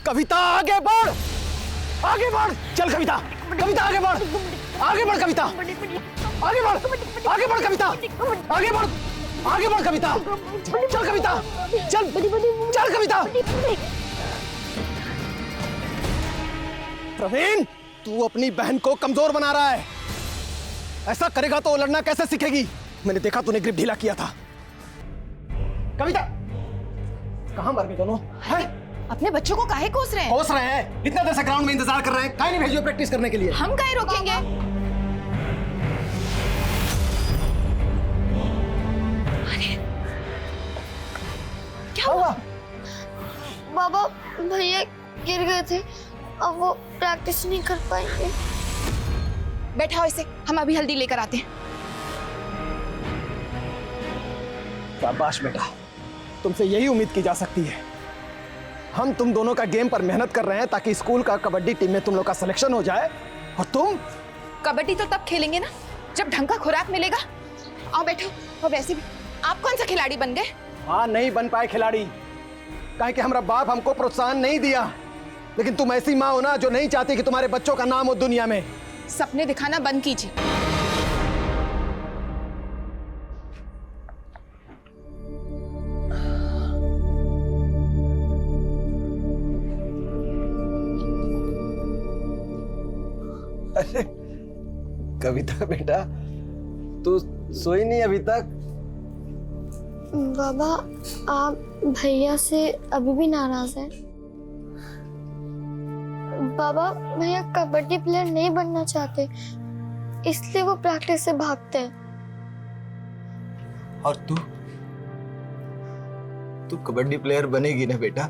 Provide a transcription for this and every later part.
कविता आगे बढ़, आगे बढ़, चल कविता, कविता आगे बढ़, आगे बढ़ कविता, आगे बढ़, आगे बढ़ कविता, आगे बढ़, आगे बढ़ कविता, चल कविता, चल, चल कविता। प्रवीण, तू अपनी बहन को कमजोर बना रहा है। ऐसा करेगा तो लड़ना कैसे सीखेगी? मैंने देखा तूने ग्रिप ढीला किया था। कविता, कहां मर गए दोनों? है? अपने बच्चों को काहे कोस रहे हैं? कोस रहे हैं? इतना देर से ग्राउंड में इंतजार कर रहे हैं, काहे नहीं भेजिए प्रैक्टिस करने के लिए? हम काहे रोकेंगे? अरे क्या हुआ? बाबा, भैया गिर गए थे, अब वो प्रैक्टिस नहीं कर पाएंगे। बैठाओ इसे, हम अभी हल्दी लेकर आते हैं। शाबाश बेटा, तुमसे यही उम्मीद की जा सकती है। हम तुम दोनों का गेम पर मेहनत कर रहे हैं ताकि स्कूल का कबड्डी टीम में तुम लोग का सिलेक्शन हो जाए, और तुम कबड्डी तो तब खेलेंगे ना जब ढंग का खुराक मिलेगा। आओ बैठो। और वैसे भी आप कौन सा खिलाड़ी बन गए? हाँ, नहीं बन पाए खिलाड़ी, काहे कि हमारा बाप हमको प्रोत्साहन नहीं दिया। लेकिन तुम ऐसी माँ हो ना जो नहीं चाहती कि तुम्हारे बच्चों का नाम हो दुनिया में। सपने दिखाना बंद कीजिए। अरे कविता बेटा, तू सोई नहीं अभी तक? बाबा, आप भैया से अभी भी नाराज हैं? बाबा, भैया कबड्डी प्लेयर नहीं बनना चाहते, इसलिए वो प्रैक्टिस से भागते हैं। और तू कबड्डी प्लेयर बनेगी ना बेटा?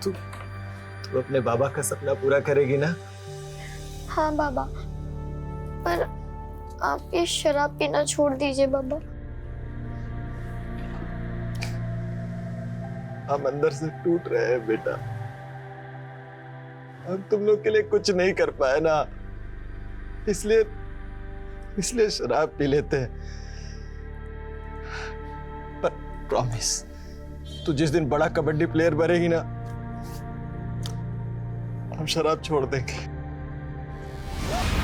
तू अपने बाबा का सपना पूरा करेगी ना? हाँ बाबा, पर आप ये शराब पीना छोड़ दीजिए बाबा। हम अंदर से टूट रहे हैं बेटा, हम तुम लोग के लिए कुछ नहीं कर पाए ना, इसलिए शराब पी लेते हैं। पर प्रॉमिस, तू जिस दिन बड़ा कबड्डी प्लेयर बनेगी ना, हम शराब छोड़ देंगे।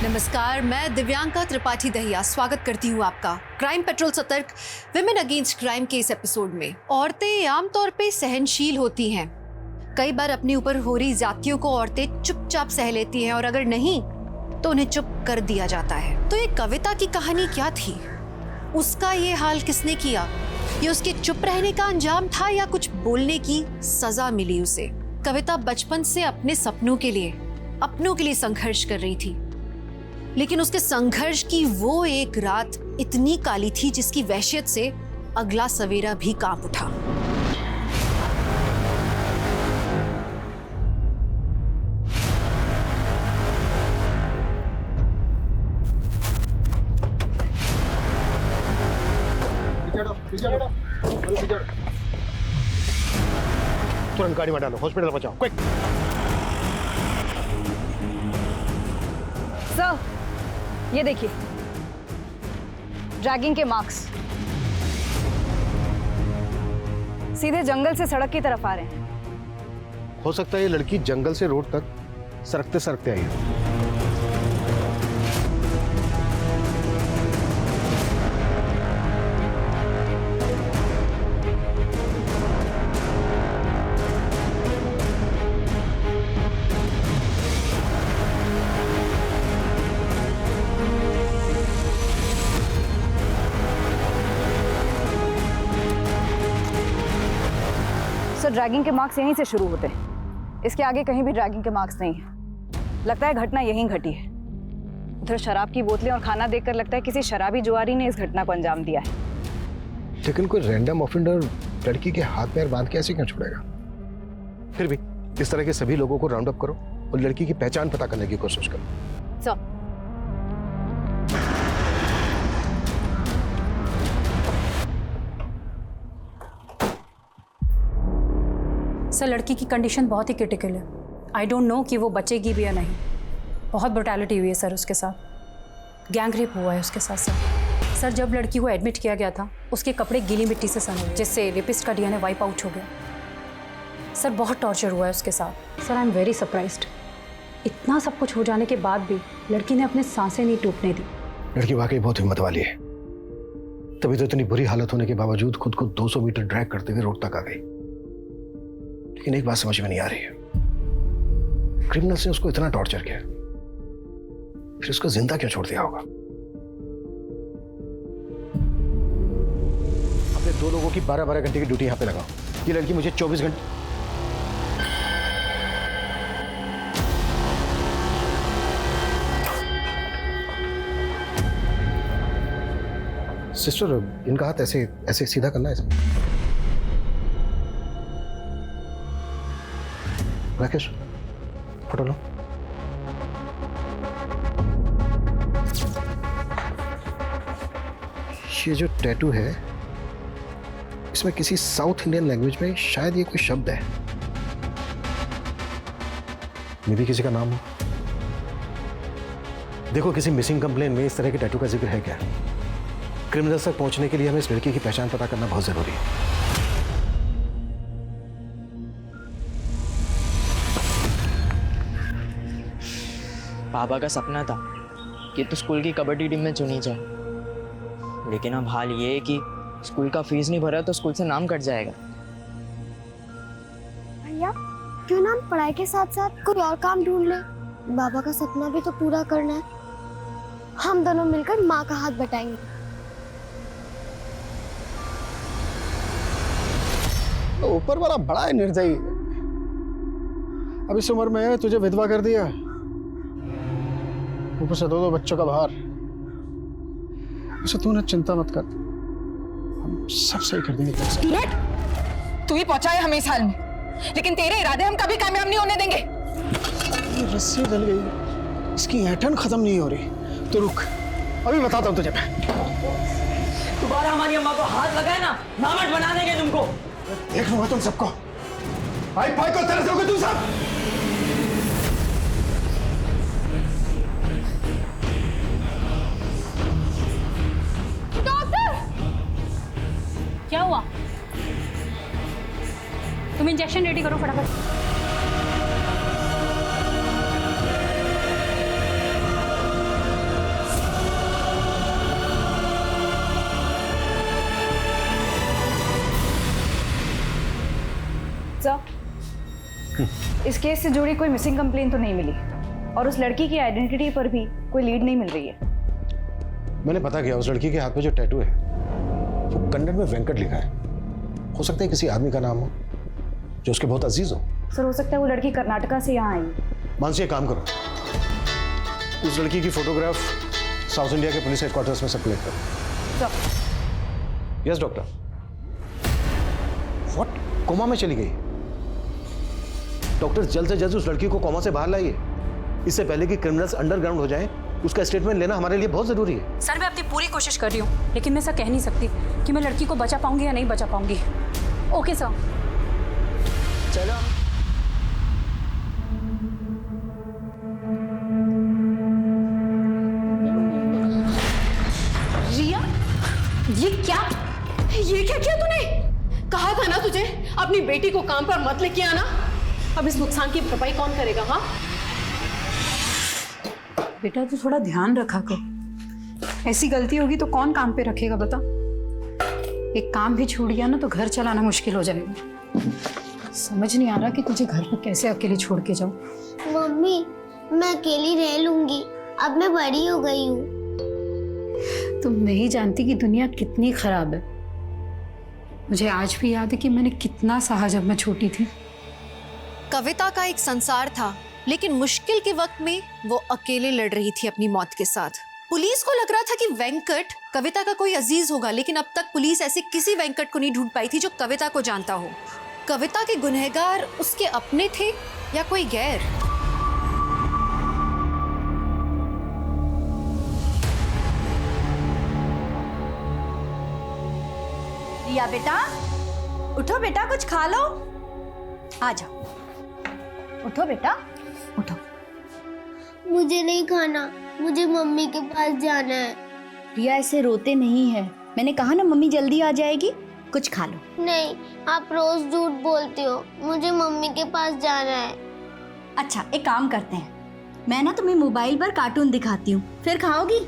नमस्कार, मैं दिव्यांका त्रिपाठी दहिया स्वागत करती हूँ आपका क्राइम पेट्रोल सतर्क विमेन अगेंस्ट क्राइम के इस एपिसोड में। औरतें आमतौर पे सहनशील होती हैं। कई बार अपने ऊपर हो रही ज्यादतियों को औरतें चुपचाप सह लेती हैं, और अगर नहीं तो उन्हें चुप कर दिया जाता है। तो ये कविता की कहानी क्या थी? उसका ये हाल किसने किया? ये उसके चुप रहने का अंजाम था या कुछ बोलने की सजा मिली उसे? कविता बचपन से अपने अपनों के लिए संघर्ष कर रही थी, लेकिन उसके संघर्ष की वो एक रात इतनी काली थी जिसकी वहशत से अगला सवेरा भी कांप उठा। तुरंत गाड़ी में डालो, हॉस्पिटल पहुंचाओ, क्विक। सर, ये देखिए ड्रैगिंग के मार्क्स सीधे जंगल से सड़क की तरफ आ रहे हैं। हो सकता है ये लड़की जंगल से रोड तक सरकते सरकते आई है। सर, ड्रैगिंग के मार्क्स यहीं से शुरू होते हैं, इसके आगे कहीं भी ड्रैगिंग के मार्क्स नहीं है। लगता है घटना यहीं घटी है। उधर शराब की बोतलें और खाना देखकर लगता है किसी शराबी जुआरी ने इस घटना को अंजाम दिया है। लेकिन कोई रैंडम ऑफेंडर लड़की के हाथ पैर बांध के ऐसे क्यों छोड़ेगा? फिर भी इस तरह के सभी लोगों को राउंड अप करो और लड़की की पहचान पता करने की कोशिश करो। सर, सर, लड़की की कंडीशन बहुत ही क्रिटिकल है। आई डोंट नो कि वो बचेगी भी या नहीं। बहुत ब्रुटैलिटी हुई है सर उसके साथ, गैंग रेप हुआ है उसके साथ सर। जब लड़की को एडमिट किया गया था उसके कपड़े गीली मिट्टी से सने हुए, जिससे रेपिस्ट का डीएनए वाइप आउट हो गया। सर बहुत टॉर्चर हुआ है उसके साथ। Sir I am very surprised. इतना सब कुछ हो जाने के बाद भी लड़की ने अपने सांसें नहीं टूटने दी। लड़की वाकई बहुत हिम्मत वाली है, तभी तो इतनी बुरी हालत होने के बावजूद खुद को 200 मीटर ड्रैग करते हुए रोड तक आ गई। लेकिन एक बात समझ में नहीं आ रही है, क्रिमिनल्स ने उसको इतना टॉर्चर किया, फिर उसको जिंदा क्यों छोड़ दिया होगा? अपने 2 लोगों की 12-12 घंटे की ड्यूटी यहां पे लगाओ। ये लड़की मुझे 24 घंटे। सिस्टर, इनका हाथ ऐसे ऐसे सीधा करना है। राकेश, फोटो लो। ये जो टैटू है, इसमें किसी साउथ इंडियन लैंग्वेज में शायद ये कोई शब्द है, मे भी किसी का नाम हो। देखो, किसी मिसिंग कंप्लेन में इस तरह के टैटू का जिक्र है क्या? क्रिमिनल्स तक पहुंचने के लिए हमें इस लड़की की पहचान पता करना बहुत जरूरी है। पापा का सपना था कि तो स्कूल की कबड्डी टीम में चुनी जाए, लेकिन अब हाल ये है कि स्कूल का फीस नहीं भरा तो स्कूल से नाम कट जाएगा। भैया क्यों ना हम पढ़ाई के साथ साथ कोई और काम ढूंढ ले? बाबा का सपना भी तो पूरा करना है। हम दोनों मिलकर माँ का हाथ बटाएंगे। ऊपर वाला बड़ा है निर्दयी। अब इस उम्र में तुझे विधवा कर दिया, ऊपर से 2 बच्चों का भार। उसे तू ना चिंता मत कर, हम सब सही कर देंगे। तू ही पहुंचाया हमें इस हाल में, लेकिन तेरे इरादे हम कभी कामयाब नहीं होने देंगे। ये रस्सी डल गई, इसकी ऐंठन खत्म नहीं हो रही। तो रुक, अभी बताता हूँ तुझे। दोबारा हमारी अम्मा को हाथ लगाए ना, नामट बना देंगे तुमको। देख लूंगा तुम सबको, भाई भाई को तरस दोगे तुम सब। डॉक्टर, क्या हुआ? तुम इंजेक्शन रेडी करो फटाफट। इस केस से जुड़ी कोई मिसिंग कंप्लेन तो नहीं मिली और उस लड़की की आइडेंटिटी पर भी कोई लीड नहीं मिल रही है। मैंने पता किया, उस लड़की के हाथ में जो टैटू है वो कन्नड़ में वेंकट लिखा है। हो सकता है किसी आदमी का नाम हो जो उसके बहुत अजीज हो। सर हो सकता है वो लड़की कर्नाटका से यहाँ आई। मानसी, एक काम करो, उस लड़की की फोटोग्राफ साउथ इंडिया के पुलिस हेडक्वार्टर्स में सर्कुलेट करो। Yes doctor. व्हाट? कोमा में चली गई? डॉक्टर जल्द से जल्द उस लड़की को कोमा से बाहर लाइए, इससे पहले कि क्रिमिनल्स अंडरग्राउंड हो जाएं। उसका स्टेटमेंट लेना हमारे लिए बहुत जरूरी है। सर मैं अपनी पूरी कोशिश कर रही हूँ, लेकिन मैं ऐसा कह नहीं सकती कि मैं लड़की को बचा पाऊंगी या नहीं बचा पाऊंगी। Okay sir. चलो। रिया, ये क्या किया तूने? कहा था ना तुझे अपनी बेटी को काम पर मत लेके आना। अब इस नुकसान की भरपाई कौन करेगा? हाँ बेटा तू थोड़ा ध्यान रखा कर, ऐसी गलती होगी तो कौन काम पे रखेगा बता। एक काम भी छूट गया ना तो घर चलाना मुश्किल हो जाएगा। समझ नहीं आ रहा कि तुझे घर पर कैसे अकेले छोड़ के जाऊं। मम्मी मैं अकेली रह लूंगी, अब मैं बड़ी हो गई हूँ। तुम नहीं जानती कि दुनिया कितनी खराब है। मुझे आज भी याद है कि मैंने कितना सहा जब मैं छोटी थी। कविता का एक संसार था, लेकिन मुश्किल के वक्त में वो अकेले लड़ रही थी अपनी मौत के साथ। पुलिस को लग रहा था कि वेंकट कविता का कोई अजीज होगा, लेकिन अब तक पुलिस ऐसे किसी वेंकट को नहीं ढूंढ पाई थी जो कविता को जानता हो। कविता के गुनहगार उसके अपने थे या कोई गैर? रिया बेटा, उठो बेटा, कुछ खा लो। आ जाओ, उठो बेटा, उठो। मुझे नहीं खाना, मुझे मम्मी के पास जाना है। रिया ऐसे रोते नहीं है, मैंने कहा ना मम्मी जल्दी आ जाएगी। कुछ खा लो। नहीं, आप रोज झूठ बोलती हो। मुझे मम्मी के पास जाना है। अच्छा, एक काम करते हैं, मैं ना तुम्हें मोबाइल पर कार्टून दिखाती हूँ, फिर खाओगी?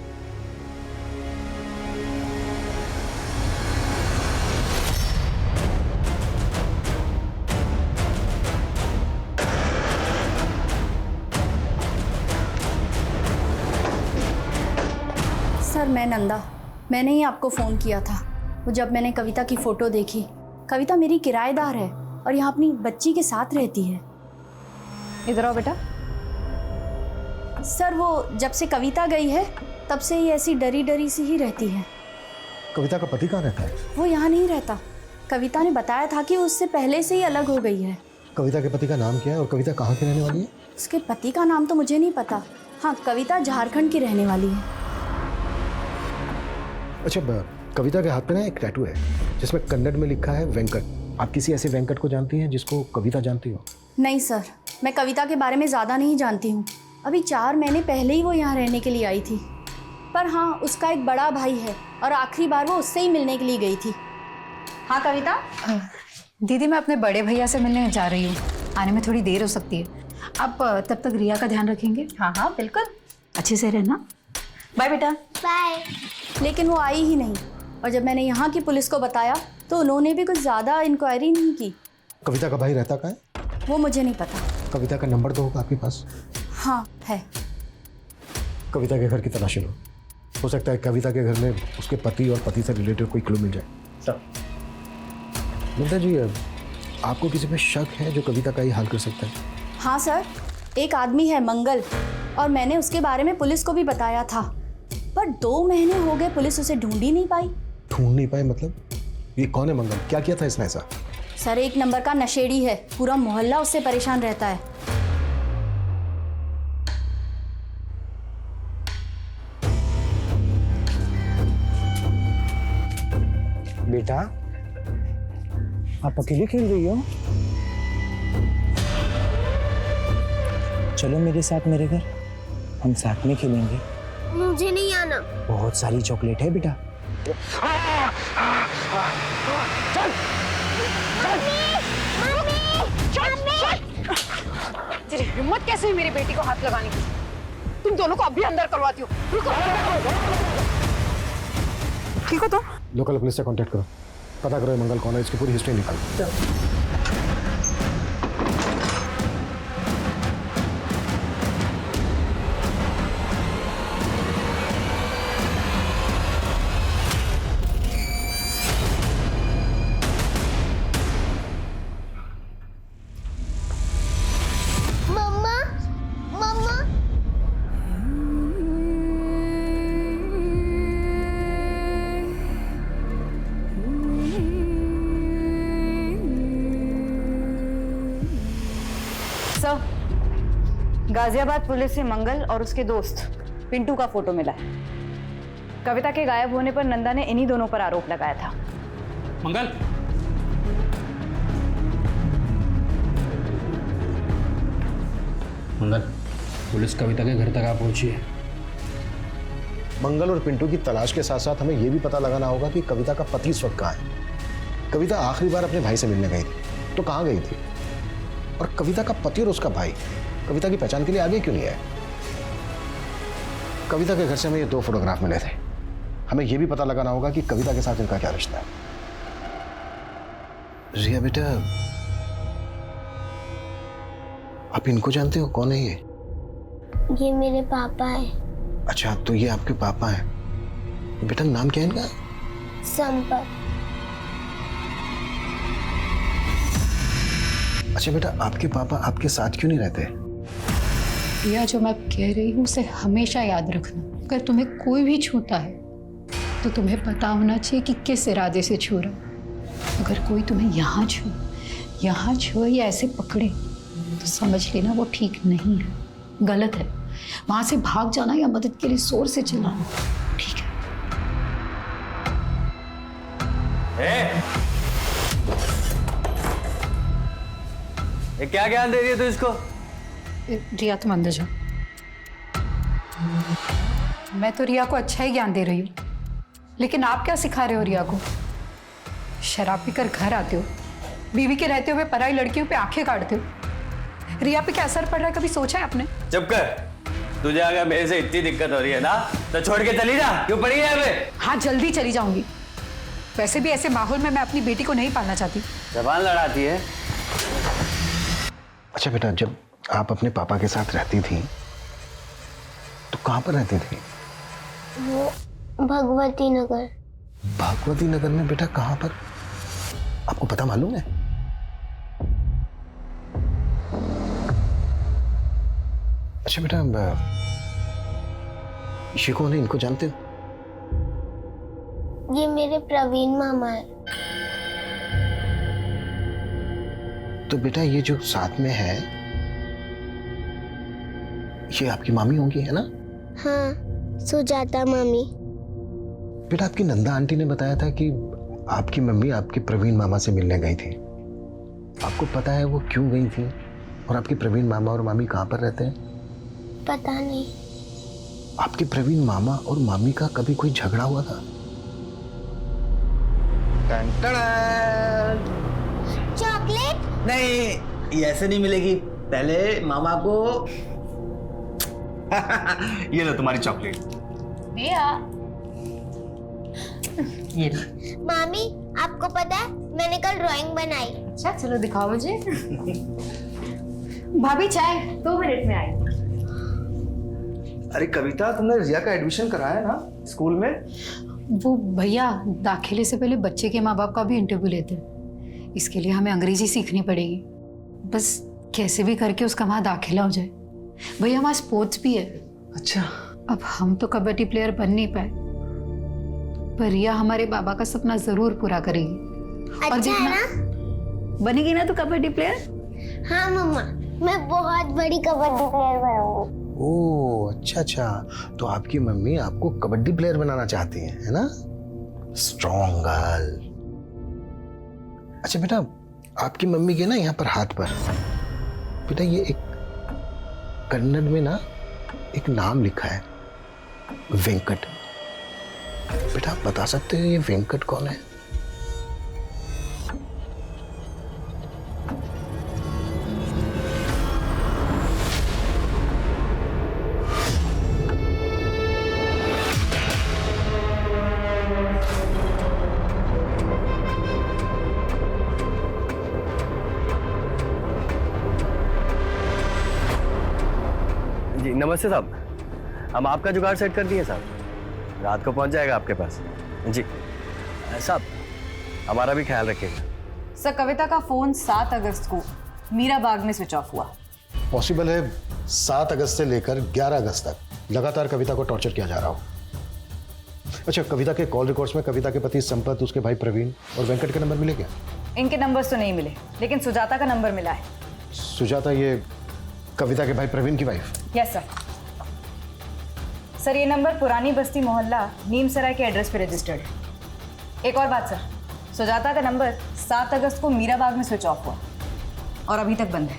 सर, मैं नंदा, मैंने ही आपको फ़ोन किया था। वो जब मैंने कविता की फ़ोटो देखी, कविता मेरी किराएदार है और यहाँ अपनी बच्ची के साथ रहती है। इधर आओ बेटा। सर, वो जब से कविता गई है तब से ही ऐसी डरी डरी सी ही रहती है। कविता का पति कहाँ रहता है? वो यहाँ नहीं रहता। कविता ने बताया था कि वो उससे पहले से ही अलग हो गई है। कविता के पति का नाम क्या है और कविता कहाँ की रहने वाली है? उसके पति का नाम तो मुझे नहीं पता। हाँ, कविता झारखंड की रहने वाली है। अच्छा, कविता के हाथ पे ना एक टैटू है जिसमें कन्नड़ में लिखा है वेंकट। आप किसी ऐसे वेंकट को जानती हैं जिसको कविता जानती हो? नहीं सर, मैं कविता के बारे में ज़्यादा नहीं जानती हूँ। अभी 4 महीने पहले ही वो यहाँ रहने के लिए आई थी। पर हाँ, उसका एक बड़ा भाई है और आखिरी बार वो उससे ही मिलने के लिए गई थी। हाँ कविता। दीदी, मैं अपने बड़े भैया से मिलने जा रही हूँ। आने में थोड़ी देर हो सकती है। आप तब तक रिया का ध्यान रखेंगे? हाँ हाँ बिल्कुल। अच्छे से रहना। बाय बेटा। बाय। लेकिन वो आई ही नहीं और जब मैंने यहाँ की पुलिस को बताया तो उन्होंने भी कुछ ज़्यादा इंक्वायरी नहीं की। कविता का भाई रहता कहाँ है? वो मुझे नहीं पता। कविता का नंबर तो होगा आपके पास? हाँ है। कविता के घर की तलाशी लो। हो सकता है कविता के घर में उसके पति और पति से रिलेटेड कोई क्लू मिल जाए। सर मिंदा जी, आपको किसी पे शक है जो कविता का ही हाल कर सकता है? हाँ सर, एक आदमी है मंगल, और मैंने उसके बारे में पुलिस को भी बताया था। पर 2 महीने हो गए, पुलिस उसे ढूंढ ही नहीं पाई। ढूंढ नहीं पाए मतलब? ये कौन है मंगल? क्या किया था इसने ऐसा? सर, 1 नंबर का नशेड़ी है। पूरा मोहल्ला उससे परेशान रहता है। बेटा, आप अकेले खेल रही हो? चलो मेरे साथ मेरे घर, हम साथ में खेलेंगे। मुझे नहीं आना। बहुत सारी चॉकलेट है बेटा। चल तेरी हिम्मत कैसे है मेरी बेटी को हाथ लगाने की? तुम दोनों को अभी अंदर करवाती हो। ठीक हो तो? लोकल पुलिस से कांटेक्ट करो, पता करो मंगल कौन है, इसकी पूरी हिस्ट्री निकालो। मम्मा, मम्मा। सर, गाजियाबाद पुलिस से मंगल और उसके दोस्त पिंटू का फोटो मिला है। कविता के गायब होने पर नंदा ने इन्हीं दोनों पर आरोप लगाया था। मंगल, मंगल, पुलिस कविता के घर तक आ पहुंची है। मंगल और पिंटू की तलाश के साथ साथ हमें यह भी पता लगाना होगा कि कविता का पति इस वक्त कहाँ है। कविता आखिरी बार अपने भाई से मिलने गई थी तो कहाँ गई थी? और कविता का पति और उसका भाई कविता की पहचान के लिए आगे क्यों नहीं आए? कविता के घर से हमें ये 2 फोटोग्राफ मिले थे। हमें यह भी पता लगाना होगा कि कविता के साथ इनका क्या रिश्ता है। रिया बेटा, आप इनको जानते हो? कौन है ये? ये मेरे पापा है। अच्छा, तो ये आपके पापा हैं। बेटा, नाम क्या है इनका? संपत। अच्छा बेटा, आपके पापा आपके साथ क्यों नहीं रहते? रिया, जो मैं कह रही हूँ उसे हमेशा याद रखना। अगर तुम्हें कोई भी छूता है तो तुम्हें पता होना चाहिए कि किस इरादे से छू रहा। अगर कोई तुम्हें यहाँ छुए या ऐसे पकड़े तो समझ लेना वो ठीक नहीं है, गलत है। वहां से भाग जाना या मदद के लिए जोर से चिल्लाना ठीक है? ये क्या ज्ञान दे रही है तू इसको? रिया, तुम अंदर जाओ। मैं तो रिया को अच्छा ही ज्ञान दे रही हूँ, लेकिन आप क्या सिखा रहे हो रिया को? शराब पीकर घर आते हो, बीवी के रहते हुए पराई लड़कियों पे आंखें काटते हो। रिया पे क्या असर पड़ रहा है, कभी सोचा है आपने? चुप कर। तुझे अगर मेरे से इतनी दिक्कत हो रही है ना तो छोड़ के चली जा। क्यों पड़ी है यहाँ पे? हाँ, जल्दी चली जाऊंगी। वैसे भी ऐसे माहौल में मैं अपनी बेटी को नहीं पालना चाहती। जबान लड़ाती है। अच्छा बेटा, जब आप अपने पापा के साथ रहती थी तो कहाँ पर रहती थी? वो भगवती नगर। भगवती नगर में बेटा कहाँ पर? आपको पता मालूम है? अच्छा बेटा, ये कौन है, इनको जानते हो? ये मेरे प्रवीण मामा है। तो बेटा ये जो साथ में है ये आपकी मामी होंगी, है ना? हाँ, सुजाता मामी। बेटा आपकी नंदा आंटी ने बताया था कि आपकी मम्मी आपके प्रवीण मामा से मिलने गई थी। आपको पता है वो क्यों गई थी? और आपके प्रवीण मामा और मामी कहाँ पर रहते हैं? पता नहीं। आपके प्रवीण मामा और मामी का कभी कोई झगड़ा हुआ था? चॉकलेट? नहीं, ये ऐसे नहीं मिलेगी। पहले मामा को ये लो तुम्हारी चॉकलेट। ये लो। मामी, आपको पता है मैंने कल ड्राइंग बनाई। अच्छा, चलो दिखाओ मुझे। भाभी चाय 2 मिनट में आई। अरे कविता, तुमने रिया का एडमिशन कराया ना स्कूल में? वो भैया दाखिले से पहले बच्चे के माँ बाप का भी इंटरव्यू लेते हैं। इसके लिए हमें अंग्रेजी सीखनी पड़ेगी। बस कैसे भी करके उसका वहाँ दाखिला हो जाए। भैया वहाँ स्पोर्ट्स भी है। अच्छा। अब हम तो कबड्डी प्लेयर बन नहीं पाए, पर रिया हमारे बाबा का सपना जरूर पूरा करेगी। अच्छा है ना? बनेगी ना तो कबड्डी प्लेयर? हाँ मम्मा, मैं बहुत बड़ी कबड्डी प्लेयर बनूंगी। ओह अच्छा अच्छा, तो आपकी मम्मी आपको कबड्डी प्लेयर बनाना चाहती है ना? Strong girl. अच्छा बेटा, आपकी मम्मी के ना यहाँ पर हाथ पर बेटा ये एक कन्नड़ में ना एक नाम लिखा है, वेंकट। बेटा आप बता सकते हो ये वेंकट कौन है? जी नमस्ते साहब, हम आपका जुगाड़ सेट कर दिए साहब, रात को पहुंच जाएगा आपके पास। जी साहब, हमारा भी ख्याल रखिएगा। सर, कविता का फोन 7 अगस्त को मीरा बाग में स्विच ऑफ हुआ। पॉसिबल है 7 अगस्त से लेकर 11 अगस्त तक लगातार कविता को टॉर्चर किया जा रहा हो। अच्छा, कविता के कॉल रिकॉर्ड्स में कविता के पति संपत, उसके भाई प्रवीण और वेंकट के नंबर मिले क्या? इनके नंबर्स तो नहीं मिले, लेकिन सुजाता का नंबर मिला है। सुजाता ये कविता के भाई प्रवीण की वाइफ? Yes sir. सर, ये नंबर पुरानी बस्ती मोहल्ला नीमसराय के एड्रेस पे रजिस्टर्ड है। एक और बात सर, सुजाता का नंबर 7 अगस्त को मीरा बाग में स्विच ऑफ हुआ और अभी तक बंद है।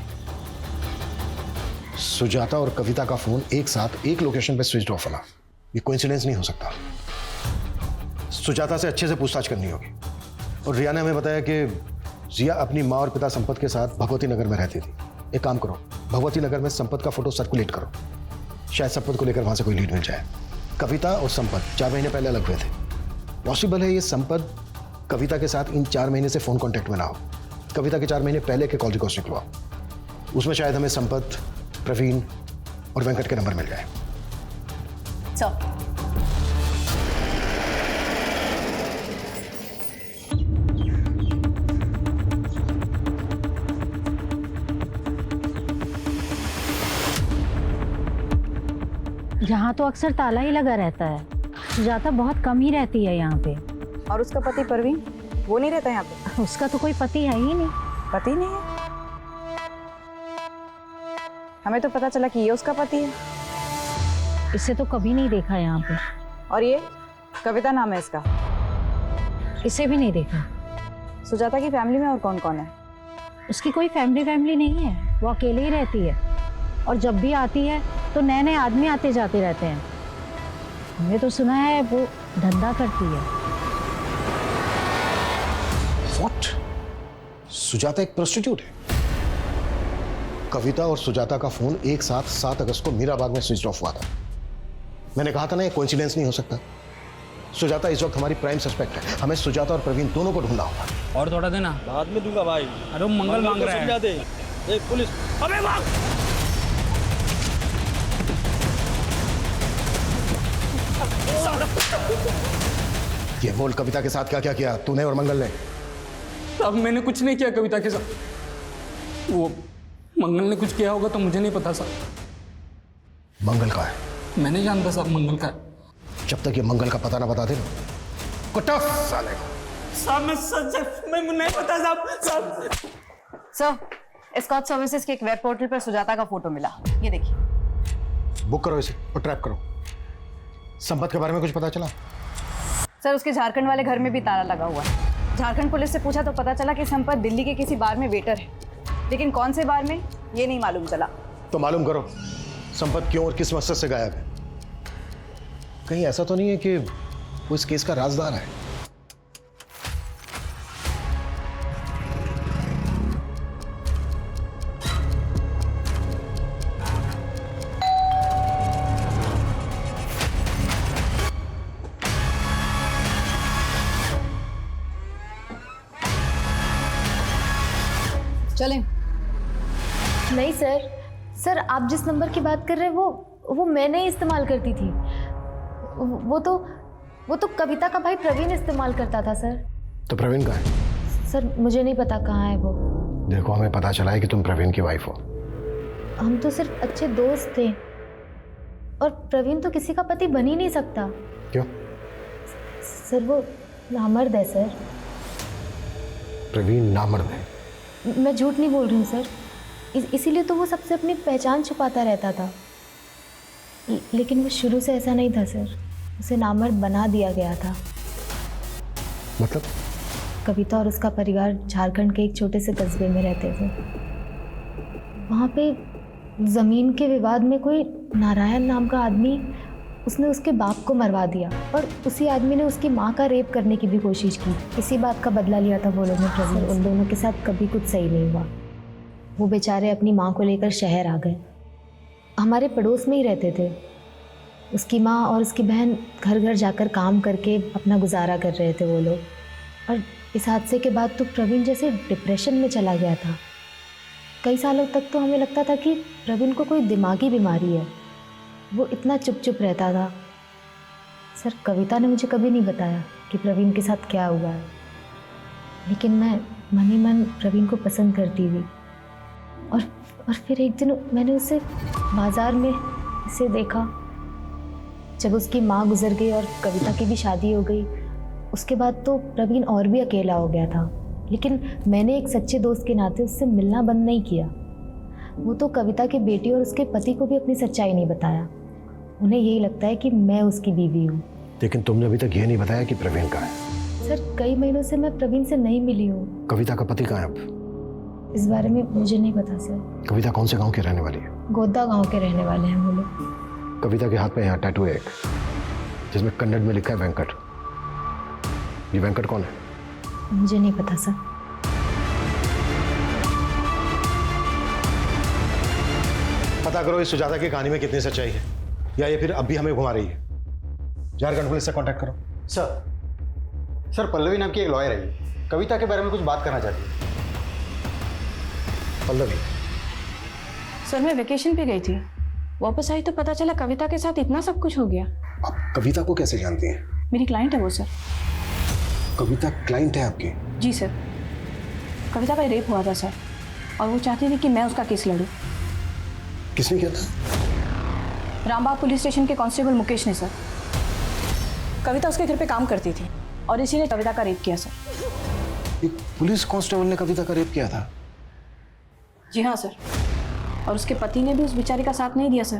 सुजाता और कविता का फोन एक साथ एक लोकेशन पे स्विच ऑफ होना, ये कोइंसिडेंस नहीं हो सकता। सुजाता से अच्छे से पूछताछ करनी होगी। और रिया ने हमें बताया कि रिया अपनी माँ और पिता संपत के साथ भगवती नगर में रहती थी। एक काम करो, भगवती नगर में संपत का फोटो सर्कुलेट करो, शायद संपत को लेकर वहां से कोई लीड मिल जाए। कविता और संपत 4 महीने पहले अलग हुए थे। पॉसिबल है ये संपत कविता के साथ इन 4 महीने से फोन कांटेक्ट में ना हो। कविता के 4 महीने पहले के कॉल रिकॉर्ड्स निकलवाओ, उसमें शायद हमें संपत, प्रवीण और वेंकट के नंबर मिल जाए। सर, यहाँ तो अक्सर ताला ही लगा रहता है। सुजाता बहुत कम ही रहती है यहाँ पे। और उसका पति प्रवीण, वो नहीं रहता यहाँ पे? उसका तो कोई पति है ही नहीं। पति नहीं है? हमें तो पता चला कि ये उसका पति है। इसे तो कभी नहीं देखा यहाँ पे। और ये कविता नाम है इसका? इसे भी नहीं देखा। सुजाता की फैमिली में और कौन कौन है? उसकी कोई फैमिली नहीं है, वो अकेले ही रहती है। और जब भी आती है तो नए नए आदमी आते जाते रहते हैं। हमने तो सुना है वो धंधा करती है। What? सुजाता एक प्रोस्टिट्यूट है? कविता और सुजाता का फोन एक साथ 7 अगस्त को मीराबाग में स्विच ऑफ हुआ था। मैंने कहा था ना, ये कोइंसिडेंस नहीं हो सकता। सुजाता इस वक्त हमारी प्राइम सस्पेक्ट है। हमें सुजाता और प्रवीण दोनों को ढूंढना होगा। और थोड़ा देना। बाद में दूंगा भाई। अरे वो मंगल मांग रहा है। समझा दे। एक पुलिस। अबे भाग! ये बोल, कविता के साथ क्या क्या किया तूने और मंगल ने? साहब मैंने कुछ नहीं किया कविता के साथ। वो मंगल ने कुछ किया होगा तो मुझे नहीं पता साहब। मंगल का है? मैं नहीं जानता साहब मंगल का है। जब तक ये मंगल का पता ना बता दे ना, कुत्ता साले को। साहब मैं सच मैं नहीं पता साहब। सर, स्कॉट सर्विसेज के एक वेब पोर्टल पर सुजाता का फोटो मिला, ये देखिए। बुक करो इसे और ट्रैप करो। संपत के बारे में कुछ पता चला? सर, उसके झारखंड वाले घर में भी ताला लगा हुआ है। झारखंड पुलिस से पूछा तो पता चला कि संपत दिल्ली के किसी बार में वेटर है, लेकिन कौन से बार में ये नहीं मालूम चला। तो मालूम करो संपत क्यों और किस मकसद से गायब है। कहीं ऐसा तो नहीं है कि वो इस केस का राजदार है? चलें। नहीं सर, आप जिस नंबर की बात कर रहे हैं वो मैंने ही इस्तेमाल करती थी। वो तो कविता का भाई प्रवीण इस्तेमाल करता था सर। तो प्रवीण कहाँ है? सर मुझे नहीं पता कहाँ है वो। देखो, हमें पता चला है कि तुम प्रवीण की वाइफ हो। हम तो सिर्फ अच्छे दोस्त थे, और प्रवीण तो किसी का पति बन ही नहीं सकता। क्यों? सर वो नामर्द है सर। प्रवीण नामर्द है? मैं झूठ नहीं बोल रही हूँ सर। इसीलिए तो वो सबसे अपनी पहचान छुपाता रहता था। लेकिन वो शुरू से ऐसा नहीं था सर, उसे नामर्द बना दिया गया था। मतलब? कविता और उसका परिवार झारखंड के एक छोटे से कस्बे में रहते थे। वहाँ पे ज़मीन के विवाद में कोई नारायण नाम का आदमी, उसने उसके बाप को मरवा दिया, और उसी आदमी ने उसकी माँ का रेप करने की भी कोशिश की। इसी बात का बदला लिया था वो लोगों ने प्रवीण। उन दोनों के साथ कभी कुछ सही नहीं हुआ। वो बेचारे अपनी माँ को लेकर शहर आ गए। हमारे पड़ोस में ही रहते थे। उसकी माँ और उसकी बहन घर घर जाकर काम करके अपना गुजारा कर रहे थे वो लोग। और इस हादसे के बाद तो प्रवीण जैसे डिप्रेशन में चला गया था। कई सालों तक तो हमें लगता था कि प्रवीण को कोई दिमागी बीमारी है। वो इतना चुप चुप रहता था। सर, कविता ने मुझे कभी नहीं बताया कि प्रवीण के साथ क्या हुआ है, लेकिन मैं मन ही मन प्रवीण को पसंद करती थी। और फिर एक दिन मैंने उसे बाजार में इसे देखा। जब उसकी माँ गुजर गई और कविता की भी शादी हो गई, उसके बाद तो प्रवीण और भी अकेला हो गया था। लेकिन मैंने एक सच्चे दोस्त के नाते उससे मिलना बंद नहीं किया। वो तो कविता के बेटी और उसके पति को भी अपनी सच्चाई नहीं बताया। उन्हें यही लगता है कि मैं उसकी बीवी हूँ। लेकिन तुमने अभी तक ये नहीं बताया कि प्रवीण कहाँ है। सर, कई महीनों से मैं प्रवीण से नहीं मिली हूँ। कविता का पति कहाँ है अब? इस बारे में मुझे नहीं पता सर। कविता कौन से गांव की रहने वाली है? गोदा गांव के रहने वाले हैं वो लोग। कविता के हाथ में यहाँ टैटू है एक, जिसमें कन्नड़ में लिखा है वेंकट। ये वेंकट कौन है? मुझे नहीं पता सर। पता करो इस सुजाता की कहानी में कितनी सच्चाई है, या ये फिर अब भी हमें घुमा रही है। झारखंड पुलिस से कांटेक्ट करो। सर पल्लवी नाम की एक लॉयर है, कविता के बारे में कुछ बात करना चाहती है। पल्लवी? सर, मैं वेकेशन पे गई थी, वापस आई तो पता चला कविता के साथ इतना सब कुछ हो गया। आप कविता को कैसे जानती हैं? मेरी क्लाइंट है वो सर। कविता क्लाइंट है आपकी? जी सर। कविता का रेप हुआ था सर, और वो चाहती थी कि मैं उसका केस लड़ूं। किसने किया था? रामबाग पुलिस स्टेशन के कांस्टेबल मुकेश ने सर। कविता उसके घर पे काम करती थी और इसी ने कविता का रेप किया सर। एक पुलिस कांस्टेबल ने कविता का रेप किया था? जी हाँ सर, और उसके पति ने भी उस बेचारी का साथ नहीं दिया सर।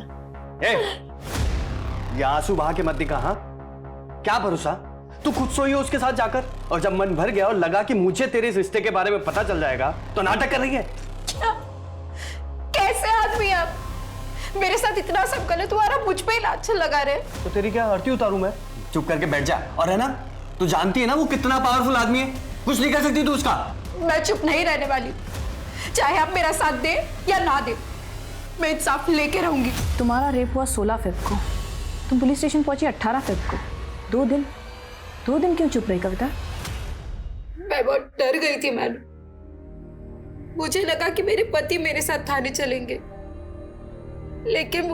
ये आंसू बहा के मत दिखा। हाँ, क्या भरोसा, तू खुद सोई हो उसके साथ जाकर, और जब मन भर गया और लगा कि मुझे तेरे इस रिश्ते के बारे में पता चल जाएगा तो नाटक कर रही है। कैसे आदमी आप, मेरे साथ इतना सब गलत हुआ और मुझ पे इलाज लगा रहे। तो तेरी क्या आरती उतारूं मैं? चुप करके बैठ जा। और है ना, तू जानती है ना वो कितना पावरफुल आदमी है। कुछ नहीं कर सकती तू उसका। मैं चुप नहीं रहने वाली, चाहे आप मेरा साथ दे या ना दे, मैं इंसाफ लेके रहूंगी। तुम्हारा रेप हुआ 16 फ़रवरी को, तुम पुलिस स्टेशन पहुंची 18 फ़रवरी को। 2 दिन क्यों चुप रही कविता? मैं बहुत डर गई थी मैडम। मुझे लगा कि मेरे पति मेरे साथ थाने चलेंगे, लेकिन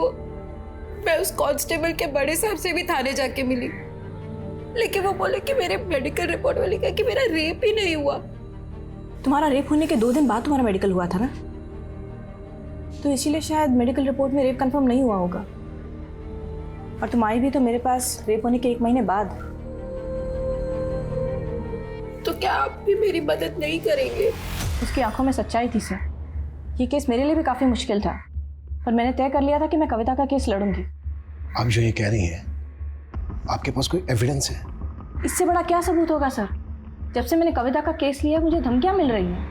मैं उस कांस्टेबल के बड़े साहब से भी थाने जाके मिली, लेकिन वो बोले कि मेरे मेडिकल रिपोर्ट वाले कहा कि मेरा रेप ही नहीं हुआ। तुम्हारा रेप होने के 2 दिन बाद तुम्हारा मेडिकल हुआ था ना, तो इसीलिए शायद मेडिकल रिपोर्ट में रेप कंफर्म नहीं हुआ होगा। और तुम आई भी तो मेरे पास रेप होने के 1 महीने बाद। तो क्या आप भी मेरी मदद नहीं करेंगे? उसकी आंखों में सच्चाई थी सर। ये केस मेरे लिए भी काफी मुश्किल था, पर मैंने तय कर लिया था कि मैं कविता का केस लड़ूंगी। आप जो ये कह रही हैं, आपके पास कोई एविडेंस है? इससे बड़ा क्या सबूत होगा सर? जब से मैंने कविता का केस लिया मुझे धमकियां मिल रही हैं।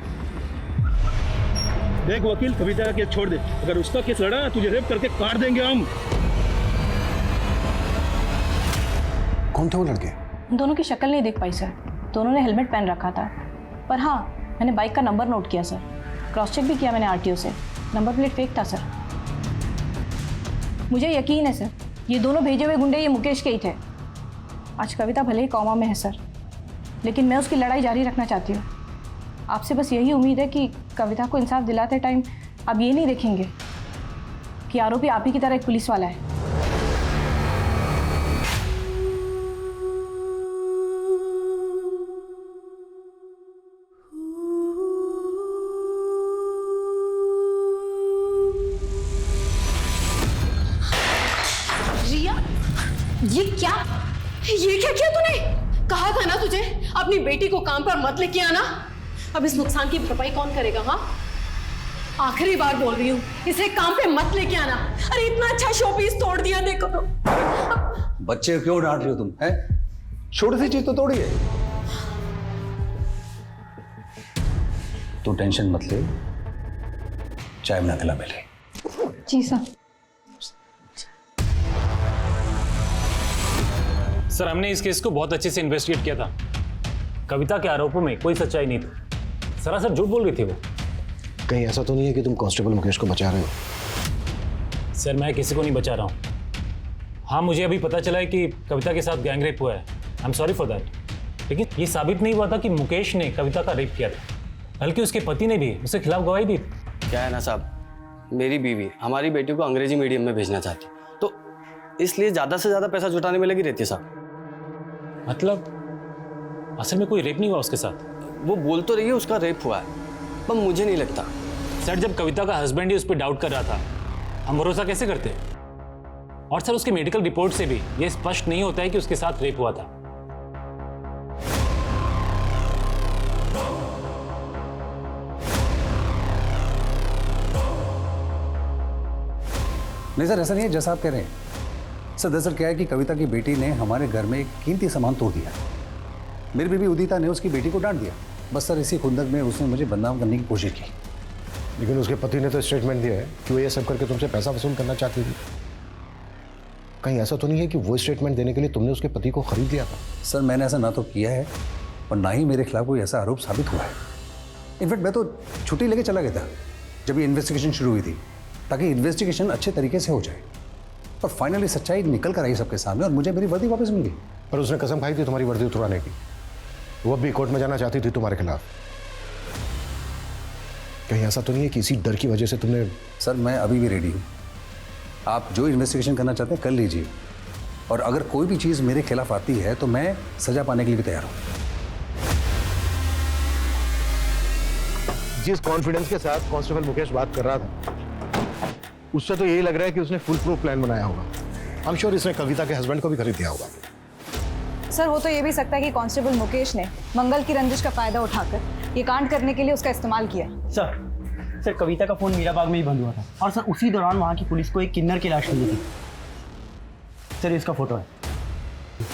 देख वकील, कविता का केस छोड़ दे। अगर उसका केस लड़ा तुझे रेप करके काट देंगे हम। कौन थे वो लड़के? उन दोनों की शक्ल नहीं देख पाई सर। दोनों ने हेलमेट पहन रखा था, पर हाँ मैंने बाइक का नंबर नोट किया सर। क्रॉस चेक भी किया मैंने आरटीओ से, नंबर प्लेट फेक था सर। मुझे यकीन है सर, ये दोनों भेजे हुए गुंडे ये मुकेश के ही थे। आज कविता भले ही कॉमा में है सर, लेकिन मैं उसकी लड़ाई जारी रखना चाहती हूँ। आपसे बस यही उम्मीद है कि कविता को इंसाफ दिलाते टाइम आप ये नहीं देखेंगे कि आरोपी आप ही की तरह एक पुलिस वाला है। ये क्या किया तूने? कहा था ना तुझे अपनी बेटी को काम पर मत लेके आना। अब इस नुकसान की भरपाई कौन करेगा? हाँ, आखिरी बार बोल रही हूँ, इसे काम पे मत लेके आना। अरे इतना अच्छा शोपीस तोड़ दिया, देखो तो। बच्चे क्यों डांट रही हो तुम? हैं? छोटी सी चीज तो तोड़ी है। तू टेंशन मत ले, चाय बना के ला मेरे। जी सर। सर, हमने इस केस को बहुत अच्छे से इन्वेस्टिगेट किया था। कविता के आरोपों में कोई सच्चाई नहीं थी, सरासर झूठ बोल रही थी वो। कहीं ऐसा तो नहीं है कि तुम कांस्टेबल मुकेश को बचा रहे हो? सर, मैं किसी को नहीं बचा रहा हूँ। हाँ, मुझे अभी पता चला है कि कविता के साथ गैंग रेप हुआ है। I am sorry for that. लेकिन ये साबित नहीं हुआ था कि मुकेश ने कविता का रेप किया था, बल्कि उसके पति ने भी उसके खिलाफ गवाही दी। क्या है ना साहब, मेरी बीवी हमारी बेटी को अंग्रेजी मीडियम में भेजना चाहती, तो इसलिए ज़्यादा से ज़्यादा पैसा जुटाने में लगी रहती है साहब। मतलब असल में कोई रेप नहीं हुआ उसके साथ? वो बोल तो रही है उसका रेप हुआ है, पर मुझे नहीं लगता। सर, जब कविता का हस्बैंड ही उस पर डाउट कर रहा था, हम भरोसा कैसे करते? और सर, उसके मेडिकल रिपोर्ट से भी यह स्पष्ट नहीं होता है कि उसके साथ रेप हुआ था। नहीं सर, ऐसा नहीं है जैसा आप कह रहे हैं। सर, दरअसल क्या है कि कविता की बेटी ने हमारे घर में एक कीमती सामान तोड़ दिया। मेरी बीवी उदिता ने उसकी बेटी को डांट दिया। बस सर, इसी खुंदक में उसने मुझे बदनाम करने की कोशिश की। लेकिन उसके पति ने तो स्टेटमेंट दिया है कि वो ये सब करके तुमसे पैसा वसूल करना चाहती थी। कहीं ऐसा तो नहीं है कि वो स्टेटमेंट देने के लिए तुमने उसके पति को खरीद लिया था? सर, मैंने ऐसा ना तो किया है और ना ही मेरे खिलाफ कोई ऐसा आरोप साबित हुआ है। इनफैक्ट मैं तो छुट्टी लेके चला गया था जब ये इन्वेस्टिगेशन शुरू हुई थी, ताकि इन्वेस्टिगेशन अच्छे तरीके से हो जाए। और फाइनली सच्चाई निकल कर आई सबके सामने और मुझे मेरी वर्दी वापस मिल गई। पर उसने कसम खाई थी तुम्हारी वर्दी उतरवाने की। वो भी कोर्ट में जाना चाहती थी तुम्हारे खिलाफ। कहीं ऐसा तो नहीं है कि इसी डर की वजह से तुमने? सर, मैं अभी भी रेडी हूँ। आप जो इन्वेस्टिगेशन करना चाहते हैं कर लीजिए, और अगर कोई भी चीज़ मेरे खिलाफ आती है तो मैं सजा पाने के लिए भी तैयार हूँ। जिस कॉन्फिडेंस के साथ कांस्टेबल मुकेश बात कर रहा था, उससे तो यही लग रहा है कि उसने फुल प्रूफ प्लान बनाया होगा। आई एम श्योर इसने कविता के हस्बैंड को भी खरीद दिया होगा। सर, हो तो ये भी सकता है कि कांस्टेबल मुकेश ने मंगल की रंजिश का फायदा उठाकर ये कांड करने के लिए उसका इस्तेमाल किया। सर, कविता का फोन मीरा बाग में ही बंद हुआ था, और सर उसी दौरान वहाँ की पुलिस को एक किन्नर की लाश मिली थी। सर, इसका फोटो है,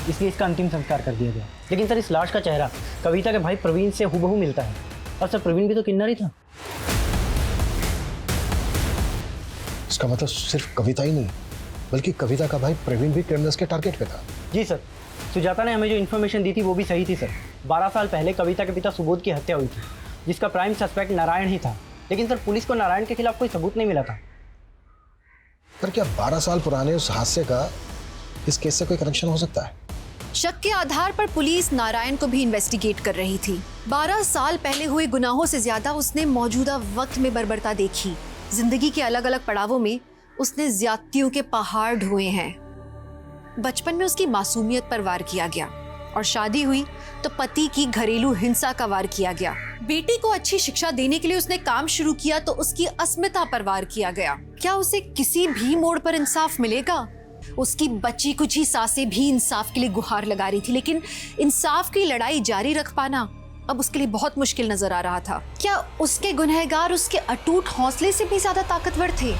इसलिए इसका अंतिम संस्कार कर दिया गया। लेकिन सर, इस लाश का चेहरा कविता के भाई प्रवीण से हूबहू मिलता है, और सर प्रवीण भी तो किन्नर ही था। इसका मतलब सिर्फ कविता ही नहीं, बल्कि कविता का भाई प्रवीण भी क्रिमिनल्स के टारगेट पे था। जी सर, सुजाता ने हमें जो इन्फॉर्मेशन दी थी वो भी सही थी सर। 12 साल पहले कविता के पिता सुबोध की हत्या हुई थी, जिसका प्राइम सस्पेक्ट नारायण ही था। लेकिन सर पुलिस को नारायण के खिलाफ कोई सबूत नहीं मिला था। पर क्या 12 साल पुराने उस हादसे का इस केस से कोई कनेक्शन हो सकता है? शक के आधार पर पुलिस नारायण को भी इन्वेस्टिगेट कर रही थी। 12 साल पहले हुए गुनाहों से ज्यादा उसने मौजूदा वक्त में बर्बरता देखी। जिंदगी के अलग अलग पड़ावों में उसने ज्यादतियों के पहाड़ ढोए हैं। बचपन में उसकी मासूमियत पर वार किया गया और शादी हुई तो पति की घरेलू हिंसा का वार किया गया। बेटी को अच्छी शिक्षा देने के लिए उसने काम शुरू किया तो उसकी अस्मिता पर वार किया गया। क्या उसे किसी भी मोड़ पर इंसाफ मिलेगा? उसकी बची कुछ ही सांसें भी इंसाफ के लिए गुहार लगा रही थी, लेकिन इंसाफ की लड़ाई जारी रख पाना अब उसके लिए बहुत मुश्किल नजर आ रहा था। क्या उसके गुनहगार उसके अटूट हौसले से भी ज्यादा ताकतवर थे?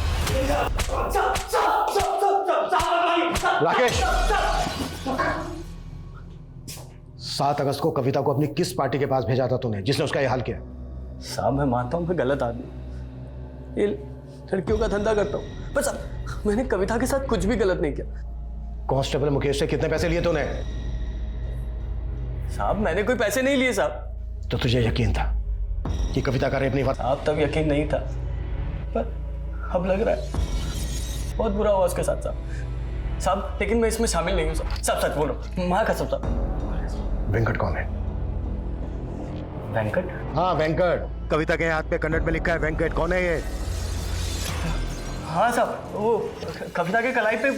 राकेश, 7 अगस्त को कविता को अपनी किस पार्टी के पास भेजा था तूने जिसने उसका यह हाल किया? साहब मैं मानता हूँ मैं गलत आदमी, ये लड़कियों का धंधा करता हूँ, पर साहब मैंने कविता के साथ कुछ भी गलत नहीं किया। कांस्टेबल मुकेश से कितने पैसे लिए तूने? साहब मैंने कोई पैसे नहीं लिए साहब। तो तुझे यकीन था कि कविता का रेप नहीं हुआ? साहब तब यकीन नहीं था, पर अब लग रहा है बहुत बुरा हुआ उसके साथ साहब। साहब लेकिन मैं इसमें शामिल नहीं हूँ साहब, सब सच बोलो, माँ कसम साहब। वेंकट कौन है? वेंकट? हाँ वेंकट, कविता के हाथ पे कन्नड़ में लिखा है वेंकट, कौन है ये? हाँ साहब वो कविता के कलाई पे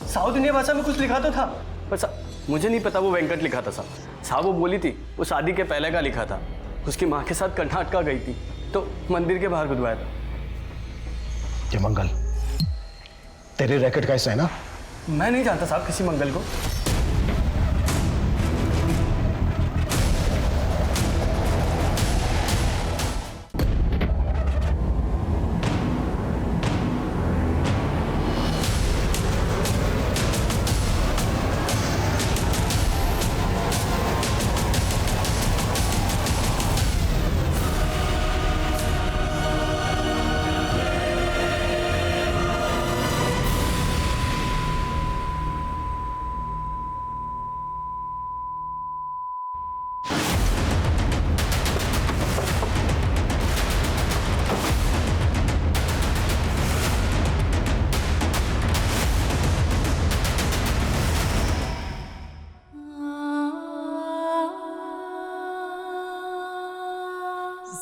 साउथ इंडिया भाषा में कुछ लिखा तो था, पर साहब मुझे नहीं पता वो वेंकट लिखा था साहब। साहब वो बोली थी वो शादी के पहले का लिखा था, उसकी माँ के साथ कर्नाटका गई थी तो मंदिर के बाहर बुधवाया था। ये मंगल तेरे रैकेट का हिस्सा है ना? मैं नहीं जानता साहब किसी मंगल को।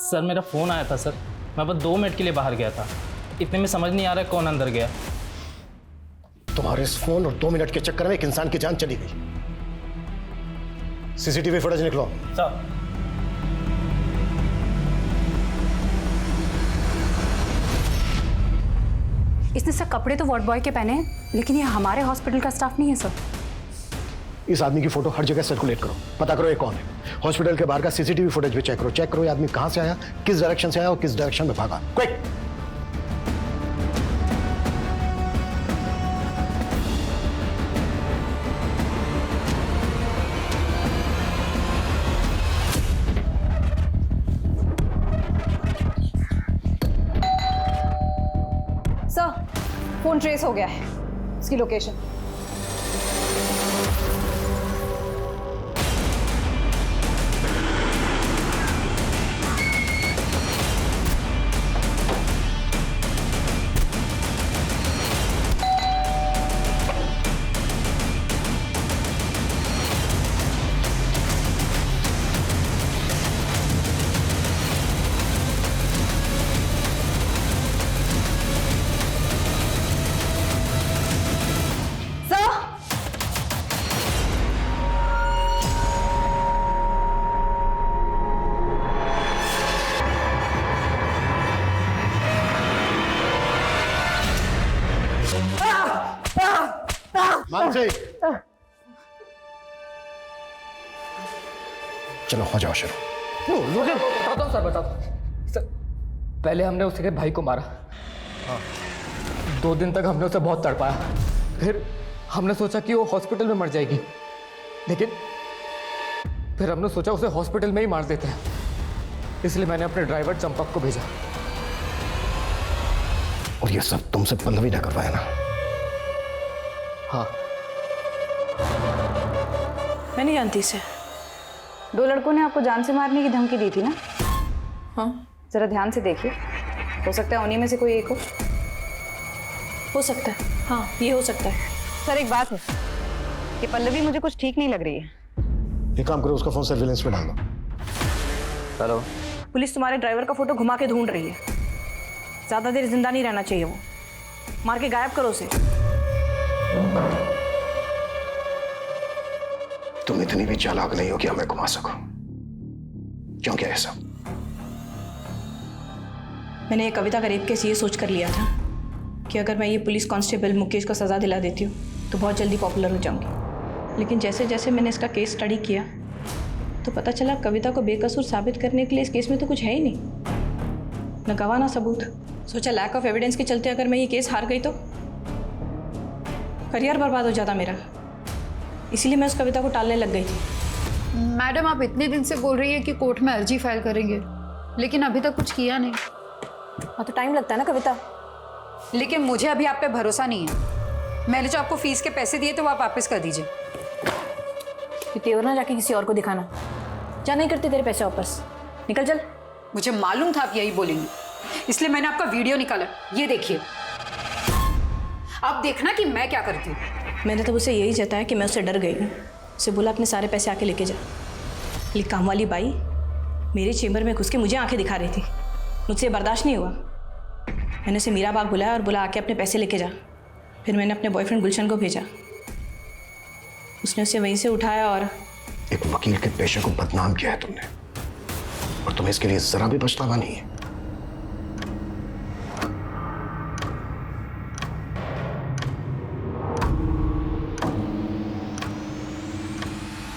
सर मेरा फ़ोन आया था सर, मैं बस 2 मिनट के लिए बाहर गया था, इतने में समझ नहीं आ रहा है कौन अंदर गया। तुम्हारे इस फोन और 2 मिनट के चक्कर में एक इंसान की जान चली गई। सीसीटीवी फुटेज निकलो। सर इसने सर कपड़े तो वार्ड बॉय के पहने हैं, लेकिन ये हमारे हॉस्पिटल का स्टाफ नहीं है सर। इस आदमी की फोटो हर जगह सर्कुलेट करो, पता करो ये कौन है। हॉस्पिटल के बाहर का सीसीटीवी फुटेज भी चेक करो ये आदमी कहां से आया, किस डायरेक्शन से आया और किस डायरेक्शन में भागा। क्विक! सर फोन ट्रेस हो गया है, उसकी लोकेशन। मानसी, चलो हो जाओ शुरू। बताता हूँ सर, बताता हूँ सर। पहले हमने उसके भाई को मारा, 2 दिन तक हमने उसे बहुत तड़पाया, फिर हमने सोचा कि वो हॉस्पिटल में मर जाएगी, लेकिन फिर हमने सोचा उसे हॉस्पिटल में ही मार देते हैं, इसलिए मैंने अपने ड्राइवर चंपक को भेजा। और ये सब तुमसे पल्लवी ने करवाया ना? मैं नहीं जानती इसे, 2 लड़कों ने आपको जान से मारने की धमकी दी थी ना? हाँ। जरा ध्यान से देखिए, हो सकता है उन्हीं में से कोई एक हो सकता है। हाँ, ये हो सकता है। सर एक बात है कि पल्लवी मुझे कुछ ठीक नहीं लग रही है। एक काम करो, उसका फोन सर्विलेंस पे डाल दो। हेलो, पुलिस तुम्हारे ड्राइवर का फोटो घुमा के ढूंढ रही है। ज्यादा देर जिंदा नहीं रहना चाहिए, वो मार के गायब करो उसे। तुम इतनी भी चालाक नहीं हो कि हमें घुमा सको। क्यों, क्या ऐसा? मैंने ये कविता का रेप केस ये सोच कर लिया था कि अगर मैं ये पुलिस कांस्टेबल मुकेश को सजा दिला देती हूँ तो बहुत जल्दी पॉपुलर हो जाऊंगी। लेकिन जैसे जैसे मैंने इसका केस स्टडी किया तो पता चला कविता को बेकसूर साबित करने के लिए इस केस में तो कुछ है ही नहीं, न गवाह ना सबूत। सोचा लैक ऑफ एविडेंस के चलते अगर मैं ये केस हार गई तो करियर बर्बाद हो जाता मेरा। इसीलिए मैं उस कविता को टालने लग गई थी। मैडम, आप इतने दिन से बोल रही है कि कोर्ट में अर्जी फाइल करेंगे, लेकिन अभी तक कुछ किया नहीं। हाँ तो टाइम लगता है ना कविता। लेकिन मुझे अभी आप पे भरोसा नहीं है। मैंने जो आपको फीस के पैसे दिए तो वो आप वापस कर दीजिए। तेवर ना जाके किसी और को दिखाना। जा, नहीं करते तेरे पैसे वापस, निकल चल। मुझे मालूम था आप यही बोलेंगी, इसलिए मैंने आपका वीडियो निकाला। ये देखिए, आप देखना कि मैं क्या करती हूँ। मैंने तो उसे यही जताया कि मैं उससे डर गई हूँ। उसे बोला अपने सारे पैसे आके लेके जा। लेकिन काम वाली बाई मेरे चेम्बर में घुस के मुझे आंखें दिखा रही थी। मुझसे बर्दाश्त नहीं हुआ। मैंने उसे मीरा बाग बुलाया और बोला आके अपने पैसे लेके जा। फिर मैंने अपने बॉयफ्रेंड गुलशन को भेजा। उसने उसे वहीं से उठाया और एक वकील के पेशे को बदनाम किया है तुमने, और तुम्हें इसके लिए जरा भी पछतावा नहीं है।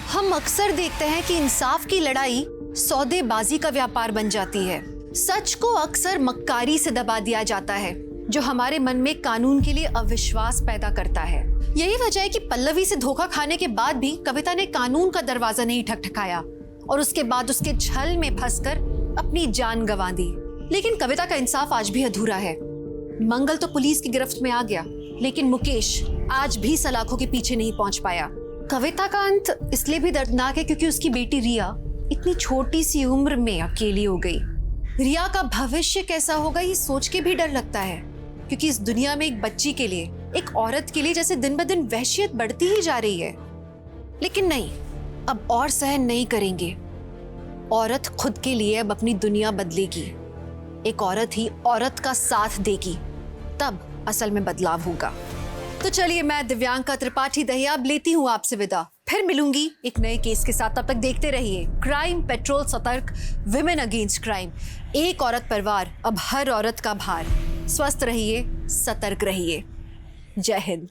हम अक्सर देखते हैं कि इंसाफ की लड़ाई सौदेबाजी का व्यापार बन जाती है। सच को अक्सर मक्कारी से दबा दिया जाता है, जो हमारे मन में कानून के लिए अविश्वास पैदा करता है। यही वजह है कि पल्लवी से धोखा खाने के बाद भी कविता ने कानून का दरवाजा नहीं ठकठकाया और उसके बाद उसके छल में फंसकर अपनी जान गंवा दी। लेकिन कविता का इंसाफ आज भी अधूरा है। मंगल तो पुलिस की गिरफ्त में आ गया, लेकिन मुकेश आज भी सलाखों के पीछे नहीं पहुंच पाया। कविता का अंत इसलिए भी दर्दनाक है क्योंकि उसकी बेटी रिया इतनी छोटी सी उम्र में अकेली हो गई। रिया का भविष्य कैसा होगा ये सोच के भी डर लगता है, क्योंकि इस दुनिया में एक बच्ची के लिए, एक औरत के लिए जैसे दिन ब दिन वहशियत बढ़ती ही जा रही है। लेकिन नहीं, अब और सहन नहीं करेंगे। औरत खुद के लिए अब अपनी दुनिया बदलेगी। एक औरत ही औरत का साथ देगी, तब असल में बदलाव होगा। तो चलिए, मैं दिव्यांका त्रिपाठी दहिया अब लेती हूँ आपसे विदा। फिर मिलूंगी एक नए केस के साथ। तब तक देखते रहिए क्राइम पेट्रोल सतर्क, विमेन अगेंस्ट क्राइम। एक औरत परिवार, अब हर औरत का भार। स्वस्थ रहिए, सतर्क रहिए। जय हिंद।